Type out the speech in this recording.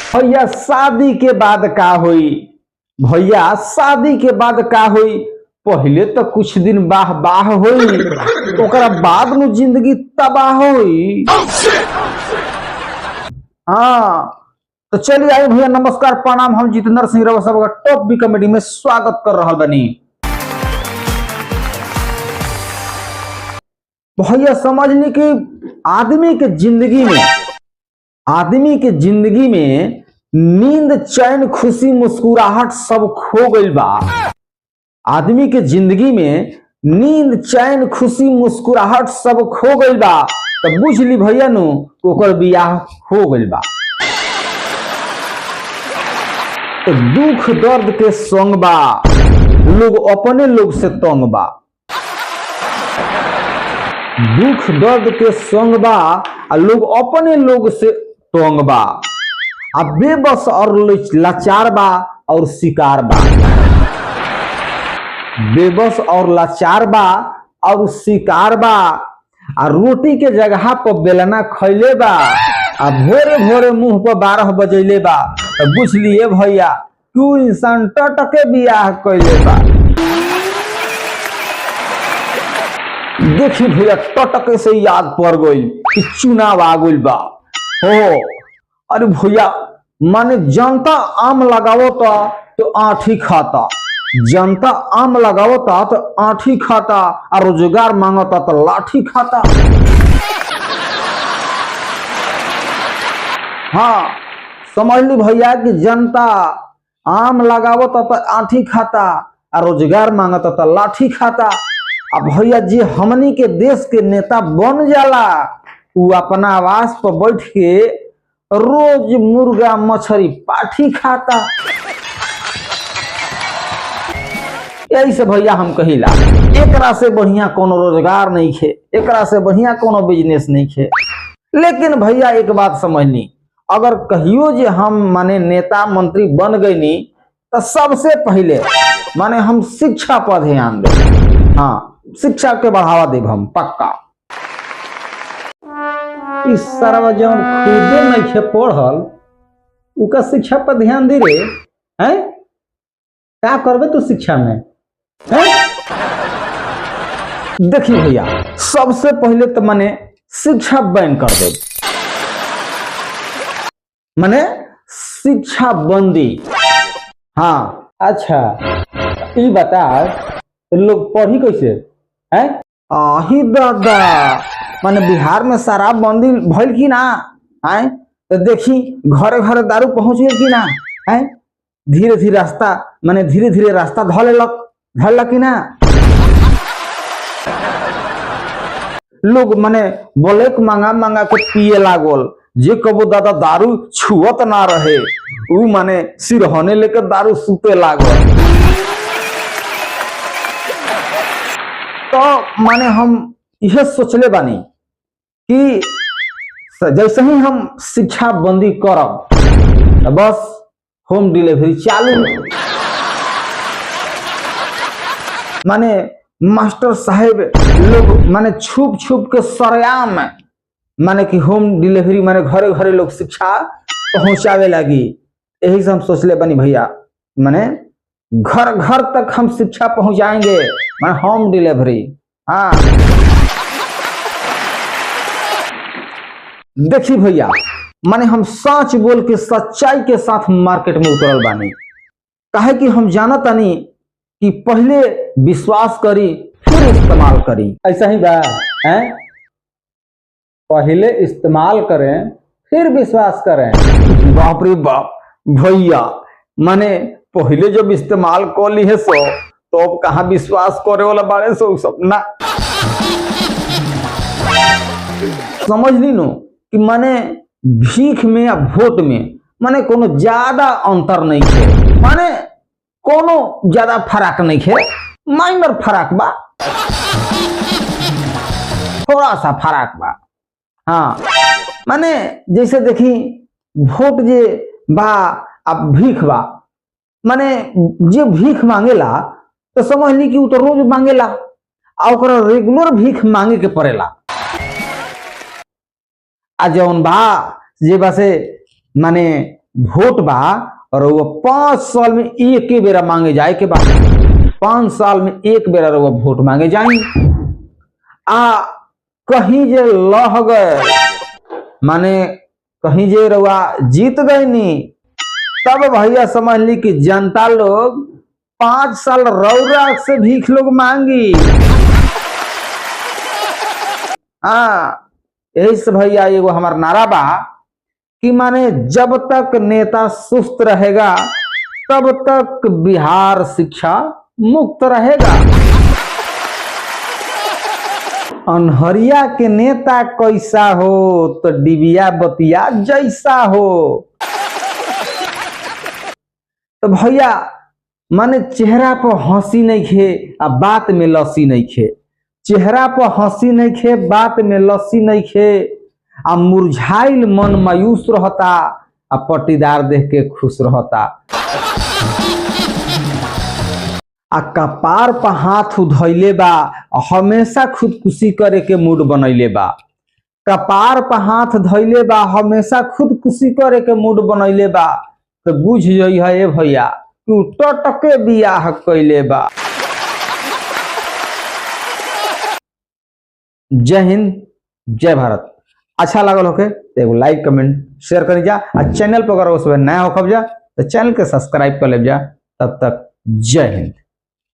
भैया शादी के बाद का हुई? भैया शादी के बाद का हुई? पहले तो कुछ दिन बाह बाह हुई, ओकरा बाद में जिंदगी तबाह हुई। हाँ तो चलिए आइए भैया, नमस्कार प्रणाम, हम जितेंद्र सिंह रवा सबका टॉप बी कॉमेडी में स्वागत कर रहा बनी। भैया समझने की आदमी के जिंदगी में नींद चैन खुशी मुस्कुराहट सब खो गई बा। आदमी के जिंदगी में नींद चैन खुशी मुस्कुराहट सब खो गई बा। तो बुझ ली भैया नु ओकर बियाह हो गई बा। तो दुख दर्द के संग बा, लोग अपने लोग से तंग बा। दुख दर्द के संग बा, लोग अपने लोग से तंग बा। अब बेबस और लाचार बा और शिकार बा। बेबस और लाचार बा और शिकार बा। आ रोटी के जगह पर बेलना खैले बा। आ भोरे भोरे मुंह पर 12 बजैले बा। तो बुझ लिए भैया क्यों इंसान टटके बियाह कैले बा। देखी भैया टटके से याद पड़ गई कि चुनाव आ गई बा। हो अरे भैया माने जनता आम लगावता तो आठी खाता, जनता आम लगावता तो आठी खाता, और रोजगार मांगता तो लाठी खाता। हाँ समझ ली भैया कि जनता आम लगावता तो आठी खाता, और रोजगार मांगता तो लाठी खाता। अब भैया जी हमनी के देश के नेता बन जाला, वो अपना आवास पर बैठ के रोज मुर्गा मछली पाठी खाता। यही से भैया हम कहिला एकरा से बढ़िया कोनो रोजगार नहीं खे, एकरा से बढ़िया कोनो बिजनेस नहीं खे। लेकिन भैया एक बात समझनी, अगर कहियो जे हम माने नेता मंत्री बन गईनी तो सबसे पहले माने हम शिक्षा पर ध्यान दे। हाँ शिक्षा के बढ़ावा देब हम पक्का। इस सारा जौन खुदे नहीं खे पढ़ल उका शिक्षा पर ध्यान दे रे हैं। क्या करबे तू शिक्षा में? देखिए भैया सबसे पहले तो माने शिक्षा बैन कर दे, माने शिक्षा बंदी। हाँ अच्छा ये बता लोग पढ़ी कैसे है? आही दादा माने बिहार में शराब बंदी भइल की ना है? तो देखी घरे घरे दारू पहुंच गई की ना है? धीरे धीरे रास्ता धरलक की ना। लोग माने ब्लैक मांगा के पिए लागल। जे कबो दादा दारू छुअत ना रहे उ माने सिरहने लेकर दारू सूते लागल। तो माने हम यह सोचले बानी कि जैसे ही हम शिक्षा बंदी करब तो बस होम डिलीवरी चालू। माने मास्टर साहेब लोग माने छुप के सरेआम माने कि होम डिलीवरी माने घरे घरे लोग शिक्षा पहुंचावे लगी। यही से हम सोचले बनी भैया माने घर घर तक हम शिक्षा पहुंचाएंगे, माने होम डिलीवरी। हाँ देखिए भैया माने हम सच बोल के सच्चाई के साथ मार्केट में उतरल बानी। काहे कि हम जानत तानी कि पहले विश्वास करी फिर इस्तेमाल करी। ऐसा ही बा हैं? पहले इस्तेमाल करें फिर विश्वास करें। बाप रे बाप भैया माने पहले जब इस्तेमाल कर ली है सो तो अब कहाँ विश्वास करे वाला बारे सो सब ना। समझ ली नो कि माने भीख में या वोट में माने कोनो ज्यादा अंतर नहीं है, माने कोनो ज्यादा फर्क नहीं है, माइनर फर्क बा, थोड़ा सा फर्क बा। हाँ माने जैसे देखी वोट जे बा अब भीख बा, माने जे भीख मांगेला तो समझ ली कि वो तो रोज मांगेला आ ओकरा रेगुलर भीख मांगे के पड़ेला। आ जौन बा जे बसे माने वोट बा और वो 5 साल में एक ही बेरा मांगे जाए के बाद 5 साल में एक बेरा वो वोट मांगे जाई आ कहीं जे लह गए माने कहीं जे रउआ जीत गए नी तब भैया समझ ली कि जनता लोग 5 साल रौरा से भीख लोग मांगी। हाँ यही से भैया एगो हमार नारा बा कि माने जब तक नेता सुस्त रहेगा तब तक बिहार शिक्षा मुक्त रहेगा। अनहरिया के नेता कैसा हो तो डिबिया बतिया जैसा हो। तो भैया माने चेहरा पर हंसी नहीं खे आ बात में लस्सी नहीं खे, चेहरा पर हंसी नहीं खे बात में लस्सी नहीं खे आ मुरझाइल मन मायूस रहता आ पट्टीदार देख के खुश रहता आ कपार पर हाथ उधैले बा हमेशा खुदकुशी करे के मूड बनैले बा। कपार पर हाथ धैले बा हमेशा खुदकुशी करे के मूड बनैले बा। तो बुझ जई है भैया तू टटके बियाह कैले बा। जय हिंद जय भारत। अच्छा लागल होके तो एगो लाइक कमेंट शेयर करी जा आ चैनल पर अगर उस नया हो खब जा तो चैनल के सब्सक्राइब कर ले जा। तब तक जय हिंद।